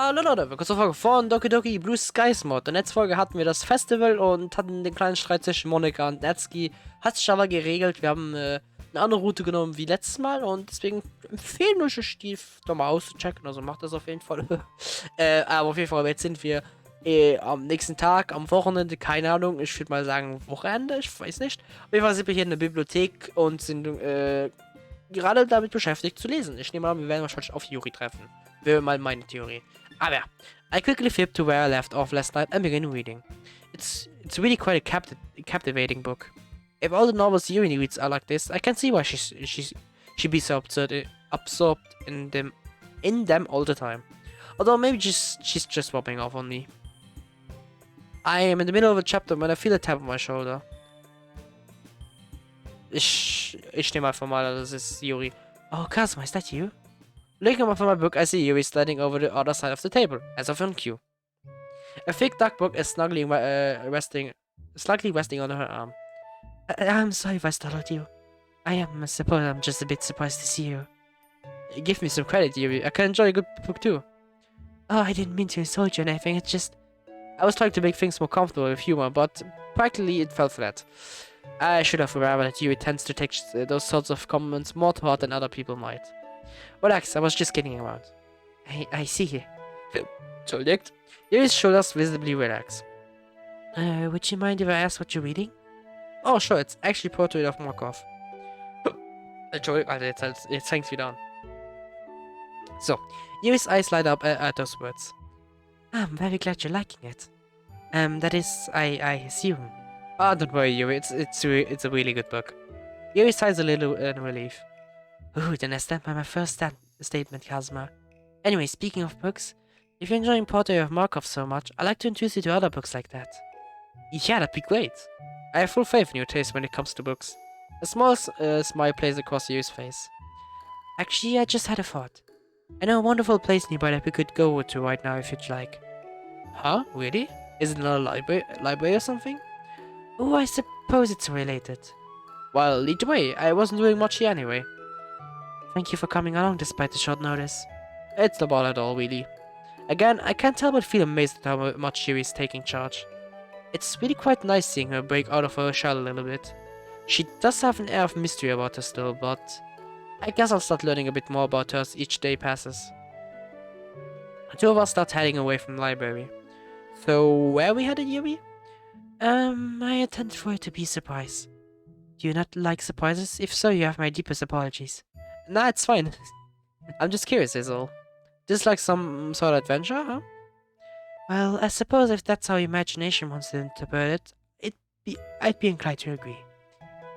Hallo Leute, willkommen zur Folge von Doki Doki Blue Skies Mod. In der letzten Folge hatten wir das Festival und hatten den kleinen Streit zwischen Monika und Netski. Hat sich aber geregelt. Wir haben eine andere Route genommen wie letztes Mal und deswegen empfehlen wir euch die nochmal auszuchecken. Also macht das auf jeden Fall. Aber auf jeden Fall, jetzt sind wir am nächsten Tag, am Wochenende, keine Ahnung. Ich würde mal sagen Wochenende, ich weiß nicht. Auf jeden Fall sind wir hier in der Bibliothek und sind gerade damit beschäftigt zu lesen. Ich nehme an, wir werden wahrscheinlich auf Yuri treffen. Wäre mal meine Theorie. Aber I quickly flipped to where I left off last night and began reading. It's really quite a captivating book. If all the novels Yuri reads are like this, I can see why she'd be so absorbed in them all the time. Although maybe she's just rubbing off on me. I am in the middle of a chapter when I feel a tap on my shoulder. Ich nehme einfach mal, das ist Yuri. Oh, Kazuma, is that you? Looking up from my book, I see Yuri standing over the other side of the table, as of BenQ. A thick dark book is slightly resting on her arm. I'm sorry if I startled you. I suppose I'm just a bit surprised to see you. Give me some credit, Yuri. I can enjoy a good book too. Oh, I didn't mean to insult you or anything. It's just I was trying to make things more comfortable with humor, but practically it fell flat. I should have remembered that Yuri tends to take those sorts of comments more to heart than other people might. Relax, I was just kidding around. I see. Entschuldigt. Yuri's shoulders visibly relax. Would you mind if I ask what you're reading? Oh, sure, it's actually Portrait of Markov. Entschuldigung, Alter, jetzt fängt's wieder an. So, Yuri's eyes light up at those words. I'm very glad you're liking it. That is, I assume. Ah, don't worry, Yuri, it's a really good book. Yuri sighs a little in relief. Ooh, then I stand by my first statement, Kazuma. Anyway, speaking of books, if you're enjoying Portrait of Markov so much, I'd like to introduce you to other books like that. Yeah, that'd be great. I have full faith in your taste when it comes to books. A small smile plays across Yuri's face. Actually, I just had a thought. I know a wonderful place nearby that we could go to right now if you'd like. Huh? Really? Is it another library or something? Oh, I suppose it's related. Well, lead the way. I wasn't doing much here anyway. Thank you for coming along despite the short notice. It's not bad at all, really. Again, I can't help but feel amazed at how much Yuri's taking charge. It's really quite nice seeing her break out of her shell a little bit. She does have an air of mystery about her still, but I guess I'll start learning a bit more about her as each day passes. The two of us start heading away from the library. So, where are we headed, Yuri? I intend for it to be a surprise. Do you not like surprises? If so, you have my deepest apologies. Nah, it's fine. I'm just curious, is all. Just like some sort of adventure, huh? Well, I suppose if that's how imagination wants to interpret it, I'd be inclined to agree.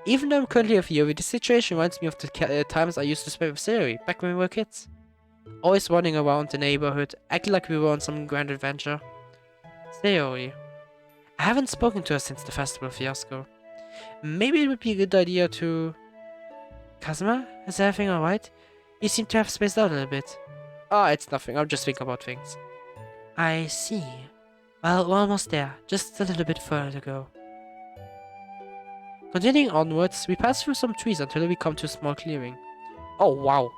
Even though I'm currently with Yuri, the situation reminds me of the times I used to spend with Sayori back when we were kids. Always running around the neighborhood, acting like we were on some grand adventure. Sayori. I haven't spoken to her since the festival fiasco. Maybe it would be a good idea to... Kazuma? Is everything alright? You seem to have spaced out a little bit. Ah, it's nothing. I'm just thinking about things. I see. Well, we're almost there. Just a little bit further to go. Continuing onwards, we pass through some trees until we come to a small clearing. Oh, wow.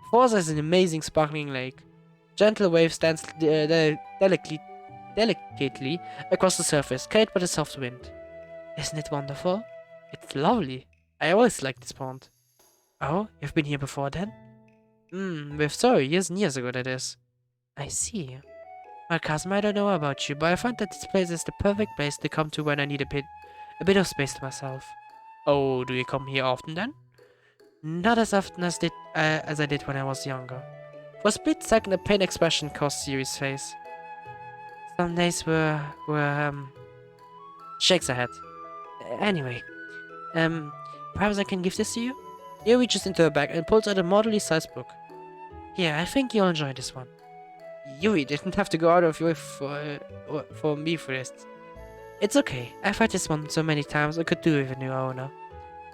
Before us is an amazing sparkling lake. Gentle waves dance delicately across the surface, carried by the soft wind. Isn't it wonderful? It's lovely. I always liked this pond. Oh, you've been here before then? With Zoe, years and years ago that is. I see. Well, Kazuma, I don't know about you, but I find that this place is the perfect place to come to when I need a bit of space to myself. Oh, do you come here often then? Not as often as I did when I was younger. For a split second, a pain expression crossed Yuri's face. Some days were shakes her head. Anyway, perhaps I can give this to you? Yuri reaches into her bag and pulls out a moderately sized book. Yeah, I think you'll enjoy this one. Yuri didn't have to go out of your way for me for this. It's okay. I've read this one so many times I could do with a new owner.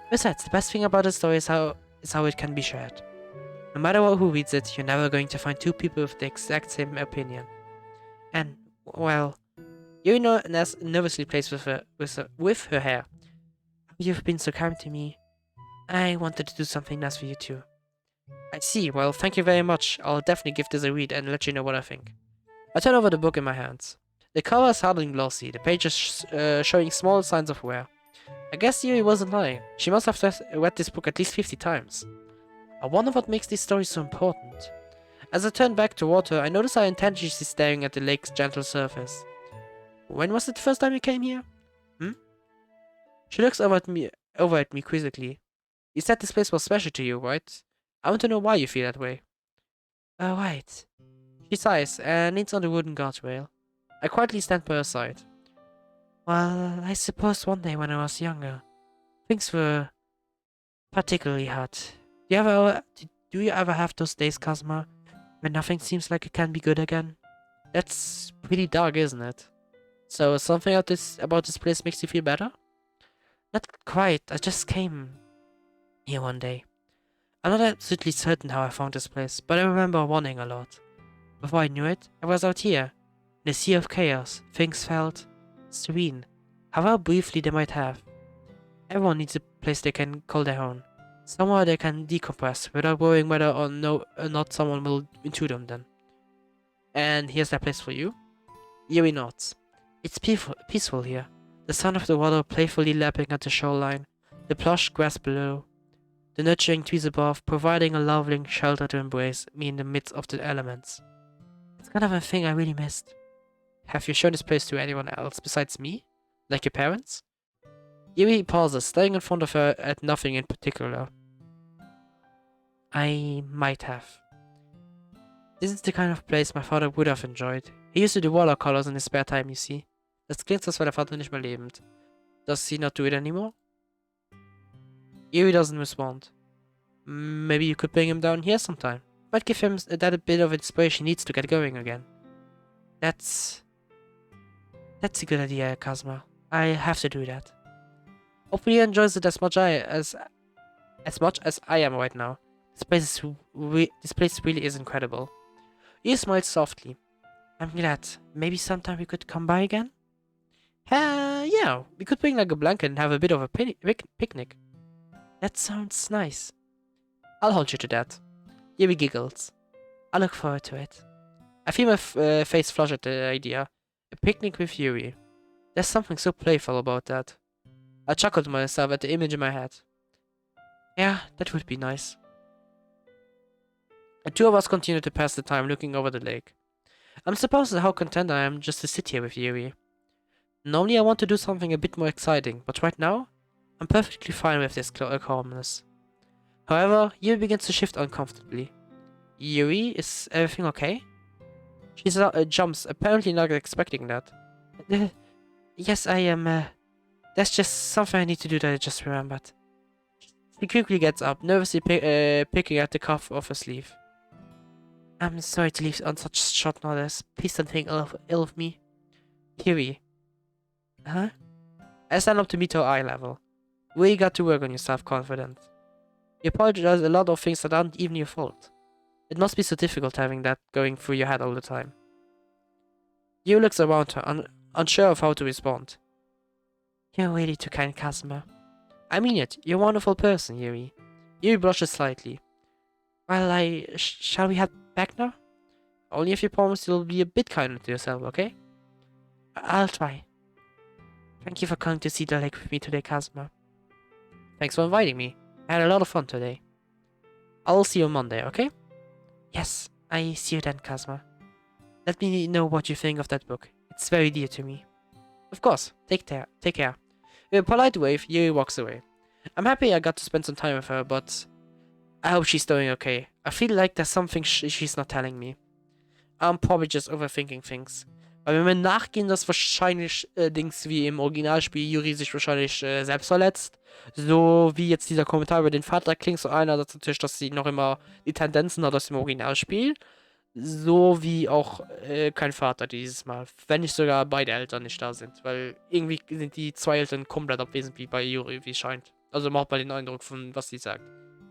Besides, the best thing about the story is how it can be shared. No matter who reads it, you're never going to find two people with the exact same opinion. And, well, Yuri nervously plays with her hair. You've been so kind to me. I wanted to do something nice for you too. I see. Well, thank you very much. I'll definitely give this a read and let you know what I think. I turn over the book in my hands. The cover is hard and glossy, the pages showing small signs of wear. I guess Yuri wasn't lying. She must have read this book at least 50 times. I wonder what makes these stories so important. As I turn back to water, I notice her intently staring at the lake's gentle surface. When was it the first time you came here? She looks over at me quizzically. You said this place was special to you, right? I want to know why you feel that way. Oh, right. She sighs and leans on the wooden guardrail. I quietly stand by her side. Well, I suppose one day when I was younger, things were particularly hard. Do you ever have those days, Kazuma, when nothing seems like it can be good again? That's pretty dark, isn't it? So something about this place makes you feel better? Not quite. I just came here one day. I'm not absolutely certain how I found this place, but I remember wanting a lot. Before I knew it, I was out here, in a sea of chaos. Things felt serene, however briefly they might have. Everyone needs a place they can call their own. Somewhere they can decompress without worrying whether or not someone will intrude on them. And here's that place for you? Yuri nods. It's peaceful here. The sound of the water playfully lapping at the shoreline, the plush grass below, the nurturing trees above, providing a loving shelter to embrace me in the midst of the elements. It's kind of a thing I really missed. Have you shown this place to anyone else besides me? Like your parents? Yuri pauses, staring in front of her at nothing in particular. I might have. This is the kind of place my father would have enjoyed. He used to do watercolors in his spare time, you see. Das klingt, als wäre der Vater nicht mehr lebend. Does he not do it anymore? Yuri doesn't respond. Maybe you could bring him down here sometime. Might give him that a bit of inspiration he needs to get going again. That's a good idea, Kazuma. I have to do that. Hopefully he enjoys it as much as I am right now. This place really is incredible. He smiles softly. I'm glad. Maybe sometime we could come by again? Yeah, we could bring like a blanket and have a bit of a picnic. That sounds nice. I'll hold you to that. Yuri giggles. I look forward to it. I feel my face flush at the idea. A picnic with Yuri. There's something so playful about that. I chuckled to myself at the image in my head. Yeah, that would be nice. The two of us continue to pass the time looking over the lake. I'm surprised at how content I am just to sit here with Yuri. Normally I want to do something a bit more exciting, but right now, I'm perfectly fine with this calmness. However, Yuri begins to shift uncomfortably. Yuri, is everything okay? She jumps, apparently not expecting that. Yes, I am, that's just something I need to do that I just remembered. She quickly gets up, nervously picking at the cuff of her sleeve. I'm sorry to leave on such short notice. Please don't think ill of me. Yuri. Huh? I stand up to meet her eye level. Really got to work on your self-confidence. You apologize a lot of things that aren't even your fault. It must be so difficult having that going through your head all the time. Yuri looks around her, unsure of how to respond. You're really too kind, Kazuma. I mean it. You're a wonderful person, Yuri. Yuri blushes slightly. Well, shall we head back now? Only if you promise you'll be a bit kinder to yourself, okay? I'll try. Thank you for coming to see the lake with me today, Kazuma. Thanks for inviting me. I had a lot of fun today. I'll see you on Monday, okay? Yes, I see you then, Kazuma. Let me know what you think of that book. It's very dear to me. Of course. Take care. With a polite wave, Yuri walks away. I'm happy I got to spend some time with her, but I hope she's doing okay. I feel like there's something she's not telling me. I'm probably just overthinking things. Weil wenn wir nachgehen, dass wahrscheinlich Dings wie im Originalspiel Yuri sich wahrscheinlich selbst verletzt. So wie jetzt dieser Kommentar über den Vater klingt so einerseits natürlich, dass sie noch immer die Tendenzen hat aus dem Originalspiel. So wie auch kein Vater dieses Mal. Wenn nicht sogar beide Eltern nicht da sind. Weil irgendwie sind die zwei Eltern komplett abwesend wie bei Yuri, wie es scheint. Also macht mal den Eindruck von was sie sagt.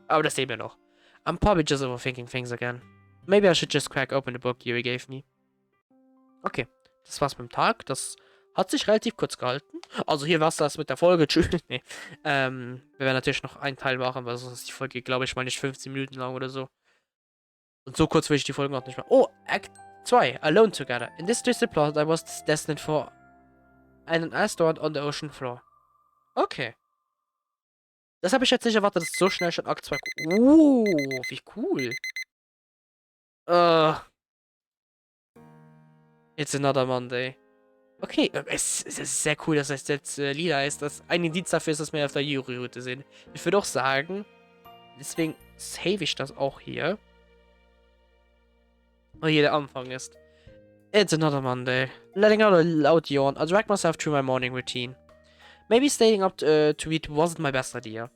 Aber das sehen wir noch. I'm probably just overthinking things again. Maybe I should just crack open the book Yuri gave me. Okay, das war's mit dem Tag. Das Hat sich relativ kurz gehalten. Also hier war es das mit der Folge. Tschüss. Nee. Wir werden natürlich noch einen Teil machen, weil sonst ist die Folge, glaube ich, mal nicht 15 Minuten lang oder so. Und so kurz will ich die Folge noch nicht machen. Oh, Act 2. Alone Together. In this twisted plot, I was destined for einen Astronaut on the ocean floor. Okay. Das habe ich jetzt nicht erwartet, dass so schnell schon Akt 2... wie cool. It's another Monday. Okay, es ist sehr cool, dass es jetzt Lieder ist. Das ein Indiz dafür ist, dass wir auf der Yuri-Route sind. Ich würde auch sagen, deswegen save ich das auch hier. Wo hier der Anfang ist. It's another Monday. Letting out a loud yawn, I drag myself through my morning routine. Maybe staying up to read wasn't my best idea.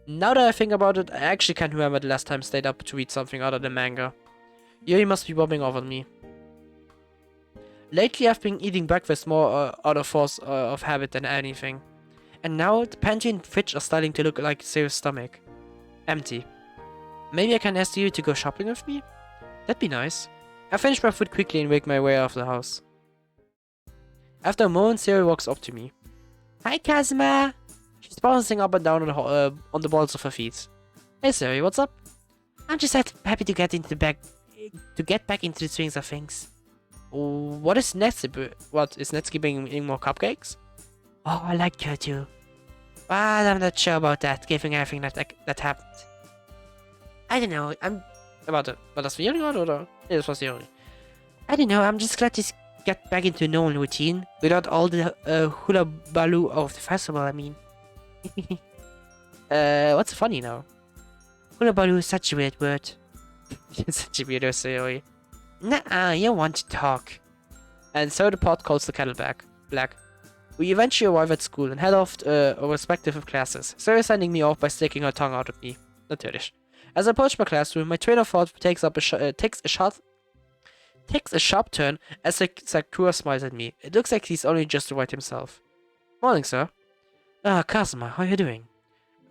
Now that I think about it, I actually can't remember the last time I stayed up to read something other than manga. Yuri must be rubbing off on me. Lately I've been eating breakfast more out of force of habit than anything. And now the pantry and fridge are starting to look like a serious stomach. Empty. Maybe I can ask you to go shopping with me? That'd be nice. I finish my food quickly and make my way out of the house. After a moment, Siri walks up to me. Hi, Kazuma! She's bouncing up and down on the balls of her feet. Hey, Siri, what's up? I'm just happy to get back into the swings of things. What is Netsuki? What is Netsuki bringing more cupcakes? Oh, I like her too. But I'm not sure about that, given everything that happened. I don't know. Warte, war das Yuri gerade oder? Nee, das war Yuri. I don't know. I'm just glad to get back into a normal routine without all the hula baloo of the festival. I mean, what's funny now? Hula baloo is such a weird word. Such a weirdo, Yuri. Nah, you want to talk. And so the pot calls the kettle black. We eventually arrive at school and head off our respective classes, Sarah sending me off by sticking her tongue out at me. Natürlich. As I approach my classroom, my train of thought takes a sharp turn as Sakura smiles at me. It looks like he's only just arrived himself. Morning, sir. Kazuma, how are you doing?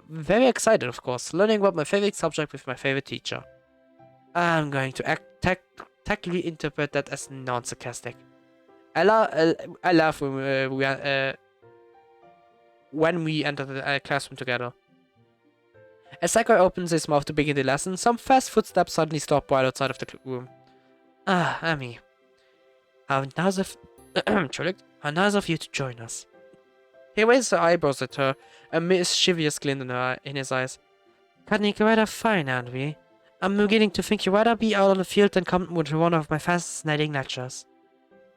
Very excited, of course, learning about my favorite subject with my favorite teacher. I'm going to tactfully interpret that as non-sarcastic. I laugh when we enter the classroom together. As Sakurai opens his mouth to begin the lesson, some fast footsteps suddenly stop right outside of the room. Ami. How nice of you to join us. He raises his eyebrows at her, a mischievous glint in his eyes. Kanika, rather fine, aren't we? I'm beginning to think you'd rather be out on the field than come to one of my fascinating lectures.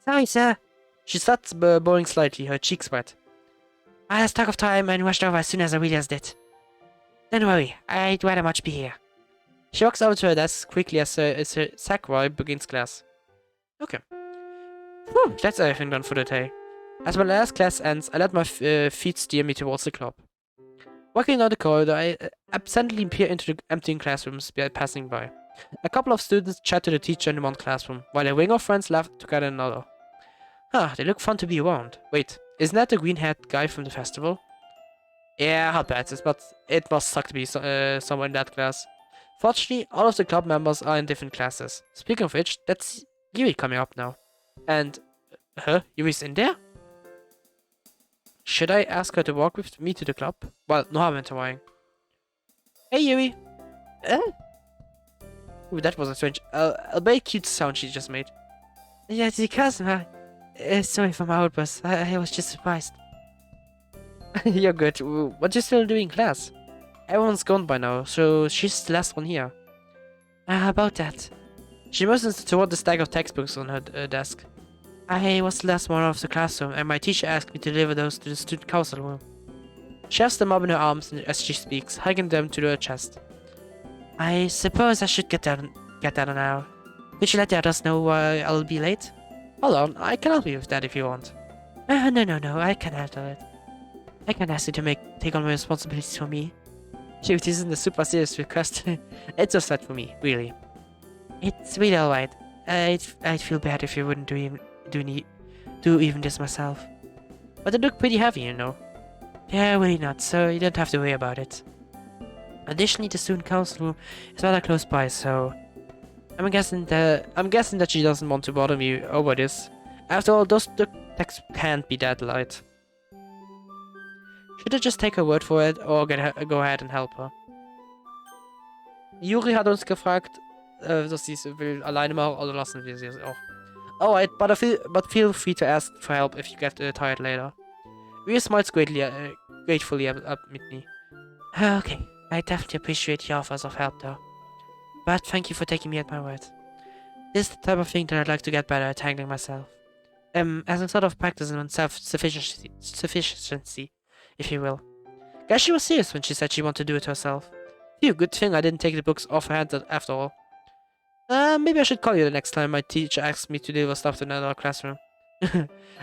Sorry, sir. She starts bowing slightly, her cheeks wet. I lost track of time and rushed over as soon as I realized it. Don't worry, I'd rather much be here. She walks over to her desk quickly as Sakurai begins class. Okay. Whew, that's everything done for the day. As my last class ends, I let my feet steer me towards the club. Walking down the corridor, I absently peer into the emptying classrooms passing by. A couple of students chat to the teacher in one classroom, while a ring of friends laugh together in another. They look fun to be around. Wait, isn't that the green-haired guy from the festival? Yeah, I'll bet it, but it must suck to be someone in that class. Fortunately, all of the club members are in different classes. Speaking of which, that's Yuri coming up now. And... Yuri's in there? Should I ask her to walk with me to the club? Well, no harm in trying. Hey, Yuri! Ooh, that was a strange, a very cute sound she just made. Yes, your cousin, sorry for my outburst. I was just surprised. You're good. What you still doing in class? Everyone's gone by now, so she's the last one here. About that. She motions toward the stack of textbooks on her desk. I was the last one of the classroom, and my teacher asked me to deliver those to the student council room. She has them up in her arms as she speaks, hugging them to her chest. I suppose I should get down now. Could you let the others know I'll be late? Hold on, I can help you with that if you want. No, I can handle it. I can ask you to take on my responsibilities for me. If it isn't a super serious request, it's a set for me, really. It's really alright. I'd feel bad if you wouldn't do even this myself. But they look pretty heavy, you know. Yeah, really not, so you don't have to worry about it. Additionally, the student council room is rather close by, so I'm guessing that she doesn't want to bother me over this. After all, the Text can't be that light. Should I just take her word for it or go ahead and help her? Yuri hat uns gefragt, dass sie es will alleine machen oder lassen wir sie es auch. Alright, but feel free to ask for help if you get tired later. Yuri smiles gratefully at me. Okay, I definitely appreciate your offers of help though. But thank you for taking me at my word. This is the type of thing that I'd like to get better at handling myself. As a sort of practice on self-sufficiency, if you will. Guess she was serious when she said she wanted to do it herself. Phew, good thing I didn't take the books off her hand after all. Maybe I should call you the next time my teacher asks me to deliver stuff to another classroom.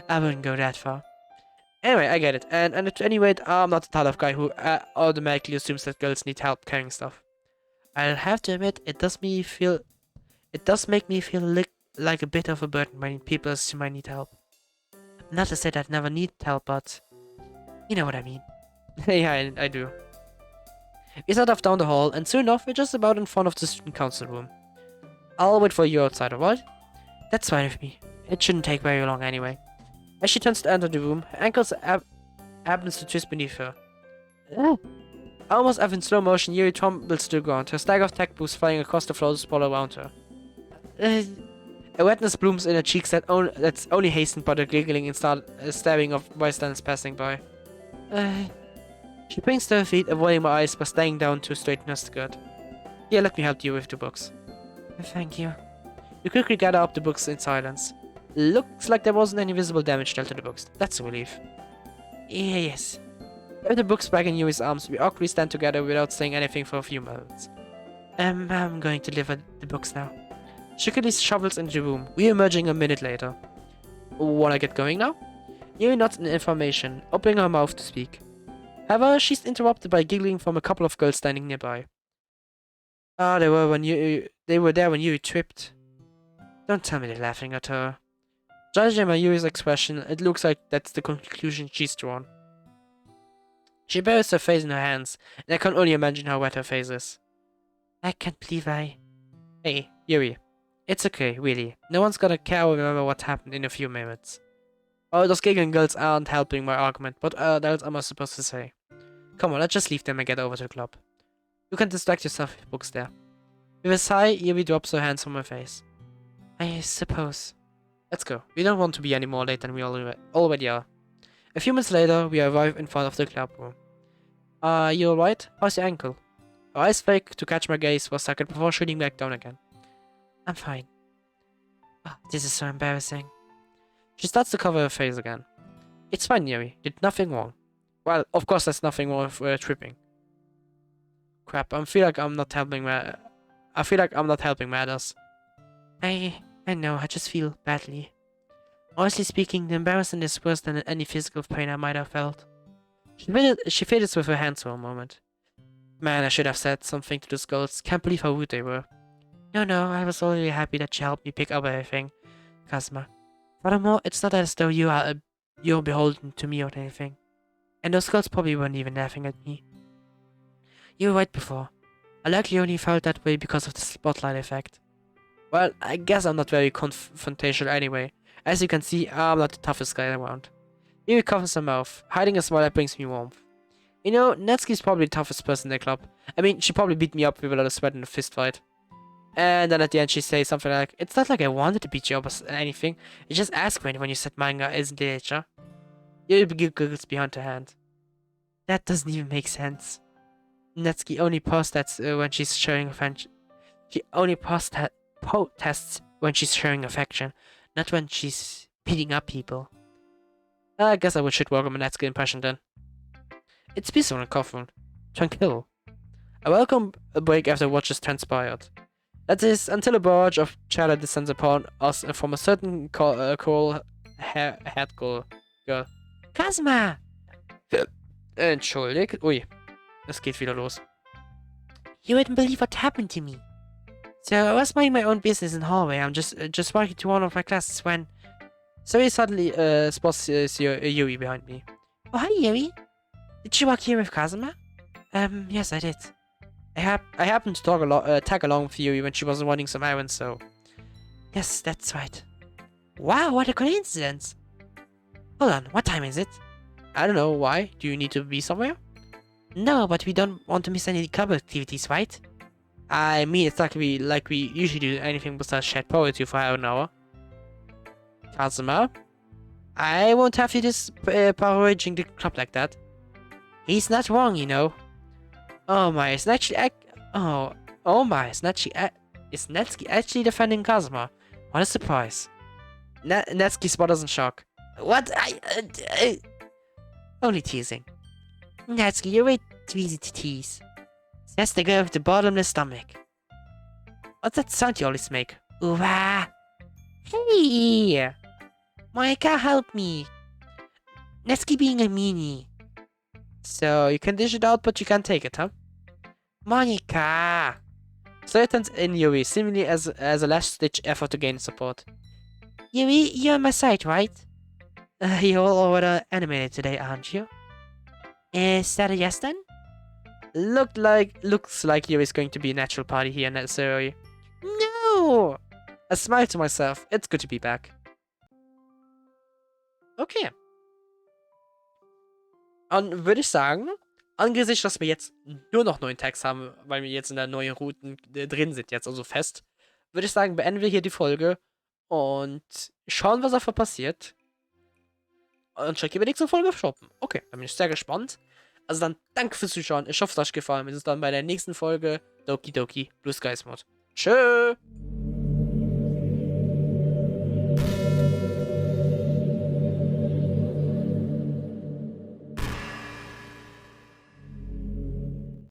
I wouldn't go that far. Anyway, I get it. And at any rate, I'm not the type of guy who automatically assumes that girls need help carrying stuff. I'll have to admit, it does make me feel like a bit of a burden when people assume I need help. Not to say that I never need help, but you know what I mean. Yeah, I do. We set off down the hall, and soon enough, we're just about in front of the student council room. I'll wait for you outside, alright? That's fine with me. It shouldn't take very long anyway. As she turns to enter the room, her ankles happens to twist beneath her. Almost as in slow motion, Yuri tumbles to the ground, her stack of tech books flying across the floor to sprawl around her. A redness blooms in her cheeks that's only hastened by the giggling and staring of bystanders passing by. She brings to her feet, avoiding my eyes by staying down to straighten her skirt. Here, let me help you with the books. Thank you. You quickly gather up the books in silence. Looks like there wasn't any visible damage dealt to the books. That's a relief. Yes. With the books back in Yuri's arms, we awkwardly stand together without saying anything for a few moments. I'm going to deliver the books now. She quickly shovels into the room, re-emerging a minute later. Wanna get going now? Yuri nods in information, opening her mouth to speak. However, she's interrupted by giggling from a couple of girls standing nearby. They were there when Yuri tripped. Don't tell me they're laughing at her. Judging by Yuri's expression, it looks like that's the conclusion she's drawn. She buries her face in her hands, and I can only imagine how wet her face is. I can't believe Hey, Yuri. It's okay, really. No one's gonna care or remember what happened in a few minutes. Oh, those giggling girls aren't helping my argument, but what else am I supposed to say? Come on, let's just leave them and get over to the club. You can distract yourself with books there. With a sigh, Yuri drops her hands from her face. I suppose. Let's go. We don't want to be any more late than we already are. A few minutes later, we arrive in front of the club room. You alright? How's your ankle? Her eyes fake to catch my gaze for a second before shooting back down again. I'm fine. Oh, this is so embarrassing. She starts to cover her face again. It's fine, Yuri. Did nothing wrong. Well, of course there's nothing wrong with tripping. Crap, I feel like I'm not helping matters. I know, I just feel badly. Honestly speaking, the embarrassment is worse than any physical pain I might have felt. She faded with her hands for a moment. Man, I should have said something to those girls. Can't believe how rude they were. No, I was already happy that you helped me pick up everything, Kazuma. Furthermore, it's not as though you're beholden to me or anything. And those girls probably weren't even laughing at me. You were right before. I likely only felt that way because of the spotlight effect. Well, I guess I'm not very confrontational anyway. As you can see, I'm not the toughest guy around. Yuri covers her mouth, hiding a smile that brings me warmth. You know, Natsuki's probably the toughest person in the club. I mean, she probably beat me up with a lot of sweat in a fist fight. And then at the end she says something like, it's not like I wanted to beat you up or anything. You just asked me when you said manga isn't literature. Yuri giggles behind her hand. That doesn't even make sense. Natsuki only protests when she's showing affection. She only protests when she's showing affection, not when she's beating up people. I guess I should work on my Natsuki impression then. It's peaceful in the coffin. Tranquil. A welcome break after what just transpired. That is, until a barrage of chatter descends upon us from a certain cool-haired girl. Kazuma! Entschuldigt. Ui. Es geht wieder los. You wouldn't believe what happened to me. So I was minding my own business in the hallway. I'm just walking to one of my classes when... So he suddenly spots Yuri behind me. Oh, hi, Yuri. Did you walk here with Kazuma? Yes, I did. I happened to tag along with Yuri when she was running some errands, so... Yes, that's right. Wow, what a coincidence. Hold on, what time is it? I don't know, why? Do you need to be somewhere? No, but we don't want to miss any club activities, right? I mean, it's like we usually do anything besides chat poetry for half an hour. Kazuma? I won't have you just paraging the club like that. He's not wrong, you know. Oh my, is Natsuki is Natsuki actually defending Kazuma? What a surprise. Natsuki spot us in shock. What? Only teasing. Natsuki, you're way too easy to tease. That's the girl with the bottomless stomach. What's that sound you always make? Ooh-ah! Hey! Monika, help me! Natsuki being a meanie. So, you can dish it out, but you can't take it, huh? Monika! So it turns in Yuri, seemingly as a last-ditch effort to gain support. Yuri, you're on my side, right? You're all over animated today, aren't you? Is that a yes then? Looks like Yuri's going to be a natural party here necessarily. No! I smile to myself. It's good to be back. Okay. Und würde ich sagen, angesichts, dass wir jetzt nur noch neuen Tags haben, weil wir jetzt in der neuen Routen drin sind, jetzt also fest, würde ich sagen, beenden wir hier die Folge und schauen, was einfach passiert. Und check die nächste Folge shoppen. Okay, dann bin ich sehr gespannt. Also dann, danke fürs Zuschauen. Ich hoffe, es hat euch gefallen. Wir sehen uns dann bei der nächsten Folge Doki Doki Blue Skies Mod. Tschö!